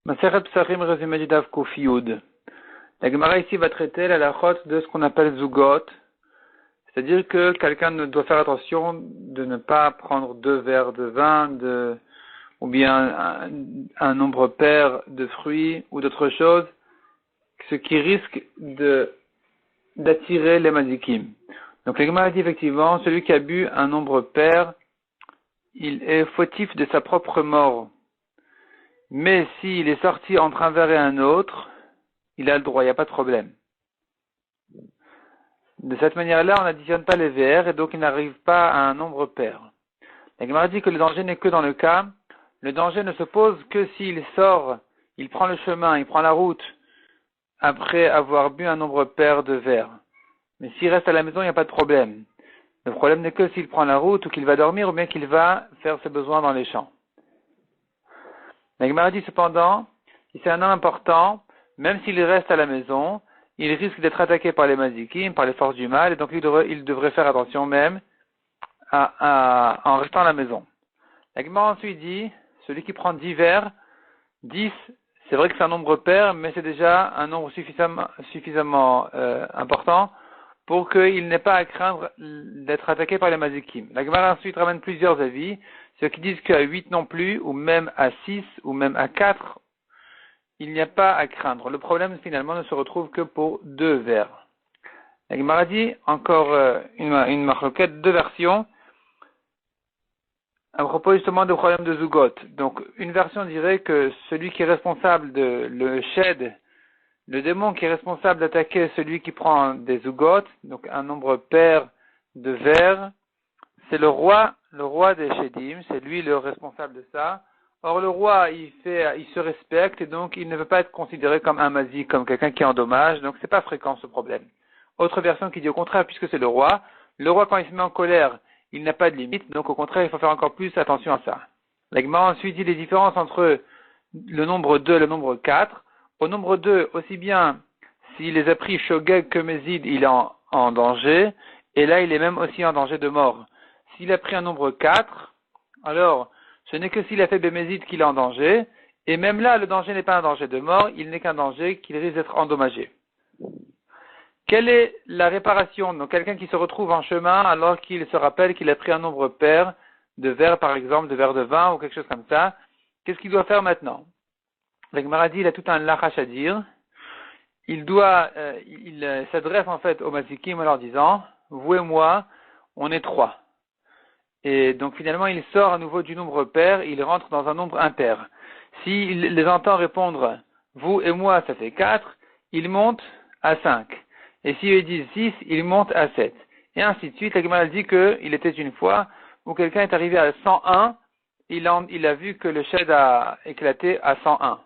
Maseret Psachim résumé du Daf Kuf Yud. La Gemara ici va traiter la halachot de ce qu'on appelle zugot, c'est-à-dire que quelqu'un ne doit faire attention de ne pas prendre 2 verres de vin, ou bien un nombre pair de fruits ou d'autres choses, ce qui risque d'attirer les mazikim. Donc la Gemara dit effectivement, celui qui a bu un nombre pair, il est fautif de sa propre mort. Mais s'il est sorti entre un verre et un autre, il a le droit, il n'y a pas de problème. De cette manière-là, on n'additionne pas les verres et donc il n'arrive pas à un nombre pair. La Gemara dit que le danger n'est que dans le cas, le danger ne se pose que s'il sort, il prend le chemin, il prend la route, après avoir bu un nombre pair de verres. Mais s'il reste à la maison, il n'y a pas de problème. Le problème n'est que s'il prend la route ou qu'il va dormir ou bien qu'il va faire ses besoins dans les champs. La Gemara dit cependant, si c'est un homme important, même s'il reste à la maison, il risque d'être attaqué par les mazikim, par les forces du mal, et donc il devrait faire attention même en restant à la maison. La Gemara ensuite dit, celui qui prend 10 verres, 10, c'est vrai que c'est un nombre pair, mais c'est déjà un nombre suffisamment important pour qu'il n'ait pas à craindre d'être attaqué par les mazikim. La Gemara ensuite ramène plusieurs avis, ceux qui disent qu'à 8 non plus, ou même à 6, ou même à 4, il n'y a pas à craindre. Le problème finalement ne se retrouve que pour 2 verres. La Gemara dit encore une marloquette, 2 versions, à propos justement du problème de Zugot. Donc une version dirait que celui qui est responsable le shed, le démon qui est responsable d'attaquer celui qui prend des Zugot, donc un nombre pair de verres, c'est le roi des Shedim, c'est lui le responsable de ça. Or le roi, il se respecte et donc il ne veut pas être considéré comme un mazik, comme quelqu'un qui endommage, donc c'est pas fréquent ce problème. Autre version qui dit au contraire, puisque c'est le roi quand il se met en colère, il n'a pas de limite, donc au contraire il faut faire encore plus attention à ça. La Gemara ensuite dit les différences entre le nombre 2 et le nombre 4. Au nombre 2, aussi bien s'il les a pris Shogeg que Mézid, il est en danger, et là il est même aussi en danger de mort. S'il a pris un nombre 4, alors ce n'est que s'il a fait Bémézid qu'il est en danger, et même là le danger n'est pas un danger de mort, il n'est qu'un danger qu'il risque d'être endommagé. Quelle est la réparation? Donc quelqu'un qui se retrouve en chemin alors qu'il se rappelle qu'il a pris un nombre pair de verres, par exemple, de verres de vin ou quelque chose comme ça, qu'est-ce qu'il doit faire maintenant? La Gemara dit, il a tout un lachash à dire. Il s'adresse en fait aux mazikim en leur disant, vous et moi, on est 3. Et donc finalement, il sort à nouveau du nombre pair, il rentre dans un nombre impair. S'il les entend répondre, vous et moi, ça fait 4, il monte à 5. Et s'ils disent 6, il monte à 7. Et ainsi de suite. La Gemara dit qu'il était une fois où quelqu'un est arrivé à 101, il a vu que le shed a éclaté à 101.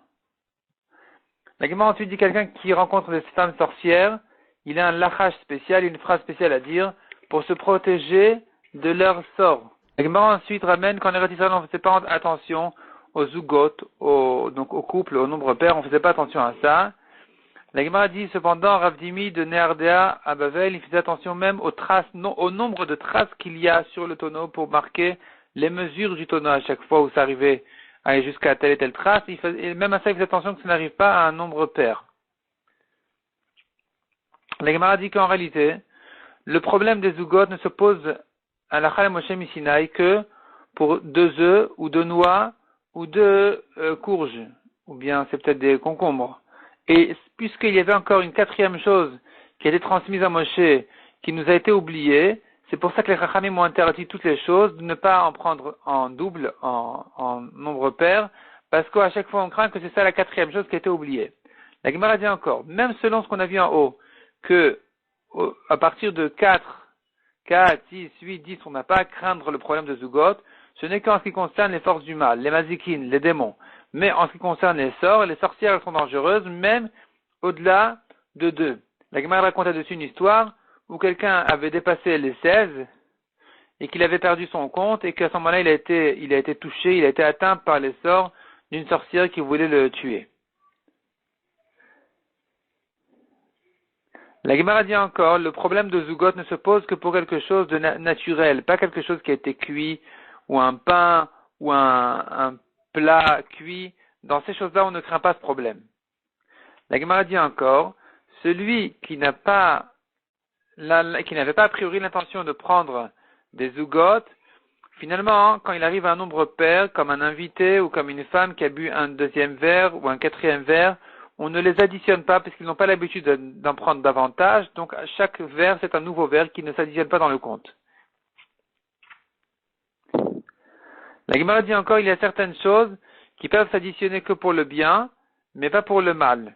La Gemara ensuite dit quelqu'un qui rencontre des femmes sorcières, il a un lachash spécial, une phrase spéciale à dire pour se protéger de leur sort. La Gemara ensuite ramène qu'en Eretz Israël on ne faisait pas attention aux zugot, donc au couple, au nombre pair, on ne faisait pas attention à ça. La Gemara dit cependant, Rav Dimi de Néardéa à Bavel, il faisait attention même aux traces, au nombre de traces qu'il y a sur le tonneau pour marquer les mesures du tonneau à chaque fois où ça arrivait à aller jusqu'à telle et telle trace. Et même à ça, il faisait attention que ça n'arrive pas à un nombre pair. La Gemara dit qu'en réalité, le problème des zugot ne se pose à la Chalem Moshe Misinaï que pour 2 œufs ou 2 noix ou 2 courges, ou bien c'est peut-être des concombres. Et puisqu'il y avait encore une 4e chose qui a été transmise à Moshe, qui nous a été oubliée, c'est pour ça que les Chachamim ont interdit toutes les choses, de ne pas en prendre en double, en nombre pair, parce qu'à chaque fois on craint que c'est ça la 4e chose qui a été oubliée. La Gemara dit encore, même selon ce qu'on a vu en haut, que à partir de 4, 6, 8, 10, on n'a pas à craindre le problème de Zugot, ce n'est qu'en ce qui concerne les forces du mal, les mazikin, les démons. Mais en ce qui concerne les sorts, les sorcières elles sont dangereuses, même au-delà de 2. La Gemara raconte là-dessus une histoire où quelqu'un avait dépassé les 16 et qu'il avait perdu son compte et qu'à ce moment-là il a été touché, il a été atteint par les sorts d'une sorcière qui voulait le tuer. La Gemara dit encore, le problème de Zugot ne se pose que pour quelque chose de naturel, pas quelque chose qui a été cuit, ou un pain, ou un plat cuit dans ces choses-là, on ne craint pas ce problème. La Gemara dit encore, celui qui n'avait pas a priori l'intention de prendre des zugot, finalement, quand il arrive à un nombre pair, comme un invité ou comme une femme qui a bu un deuxième verre ou un quatrième verre, on ne les additionne pas parce qu'ils n'ont pas l'habitude d'en prendre davantage. Donc, à chaque verre, c'est un nouveau verre qui ne s'additionne pas dans le compte. La Gemara dit encore, il y a certaines choses qui peuvent s'additionner que pour le bien, mais pas pour le mal.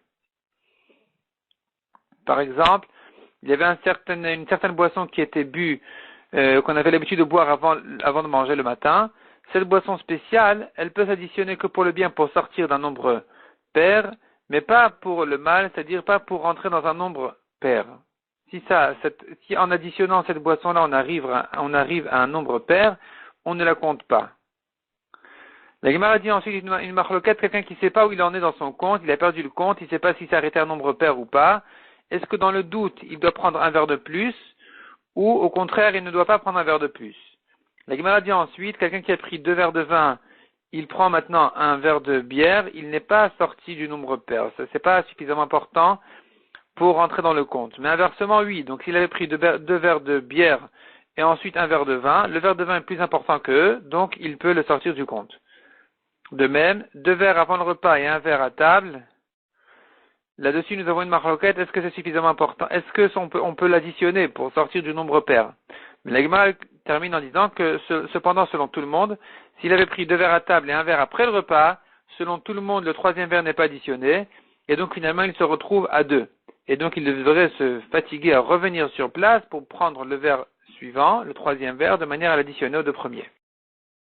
Par exemple, il y avait une certaine boisson qui était bue, qu'on avait l'habitude de boire avant de manger le matin. Cette boisson spéciale, elle peut s'additionner que pour le bien, pour sortir d'un nombre pair, mais pas pour le mal, c'est-à-dire pas pour rentrer dans un nombre pair. Si en additionnant cette boisson-là, on arrive à un nombre pair, on ne la compte pas. La Gemara dit ensuite une marloquette, quelqu'un qui ne sait pas où il en est dans son compte, il a perdu le compte, il ne sait pas s'il s'est arrêté à un nombre pair ou pas. Est-ce que dans le doute, il doit prendre un verre de plus, ou au contraire, il ne doit pas prendre un verre de plus? La Gemara dit ensuite, quelqu'un qui a pris 2 verres de vin, il prend maintenant un verre de bière, il n'est pas sorti du nombre pair. Ça, c'est pas suffisamment important pour rentrer dans le compte. Mais inversement, oui. Donc, s'il avait pris 2 verres de bière et ensuite un verre de vin, le verre de vin est plus important qu'eux, donc il peut le sortir du compte. De même, 2 verres avant le repas et un verre à table. Là-dessus, nous avons une marloquette. Est-ce que c'est suffisamment important? Est-ce que on peut l'additionner pour sortir du nombre pair? Mais la Gemara termine en disant que, cependant, selon tout le monde, s'il avait pris 2 verres à table et un verre après le repas, selon tout le monde, le 3e verre n'est pas additionné, et donc finalement, il se retrouve à 2. Et donc, il devrait se fatiguer à revenir sur place pour prendre le verre suivant, le 3e verre, de manière à l'additionner aux 2 premiers.